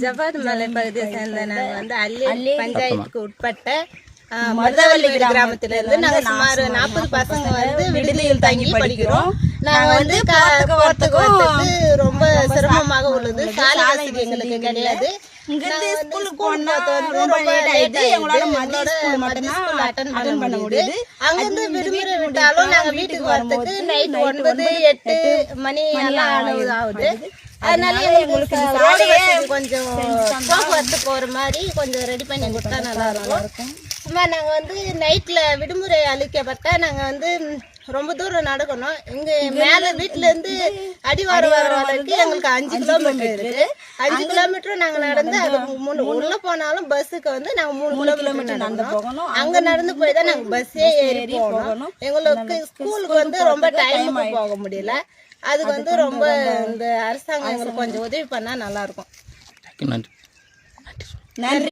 ஜவ்வாது மலை பகுதியை சேர்ந்த நாங்கள் வந்து அள்ளி பஞ்சாயத்துக்கு உட்பட்ட மருதவள்ளி கிராமத்துல இருந்து நாங்க சுமார் 40 பசங்க வந்து விடுதியில் தங்கி படிக்கிறோம். நாங்க வந்து போறதுக்கு வரதுக்கு ரொம்ப சிரமமாக உள்ளது. சாலை வசதி எங்களுக்கு கிடையாது. அங்கிருந்து விடுமுறை விட்டாலும் நாங்க வீட்டுக்கு வரதுக்கு நைட் 9, 8 மணி எல்லாம் ஆகுது. அதனால எங்களுக்கு ரோடு வசதி கொஞ்சம் போக்குவரத்து போற மாதிரி கொஞ்சம் ரெடி பண்ணி கொடுத்தா நல்லா இருக்கும். சும்மா நாங்கள் வந்து நைட்டில் விடுமுறை அளிக்கப்பட்டா நாங்கள் வந்து ரொம்ப தூரம் நடக்கணும். இங்கே மேலே வீட்டிலேருந்து அடிவாரம் வர வரைக்கும் எங்களுக்கு 5 கிலோமீட்டர் இருக்குது. 5 கிலோமீட்டரும் நாங்கள் நடந்து அது உள்ளே போனாலும் பஸ்ஸுக்கு வந்து நாங்கள் 3 கிலோமீட்டர் நடந்து போகணும். அங்கே நடந்து போய் தான் நாங்கள் பஸ்ஸே ஏறி போகணும். எங்களுக்கு ஸ்கூலுக்கு வந்து ரொம்ப டைமுக்கு போக முடியல. அதுக்கு வந்து ரொம்ப இந்த அரசாங்கம் எங்களுக்கு கொஞ்சம் உதவி பண்ணால் நல்லாயிருக்கும். நன்றி.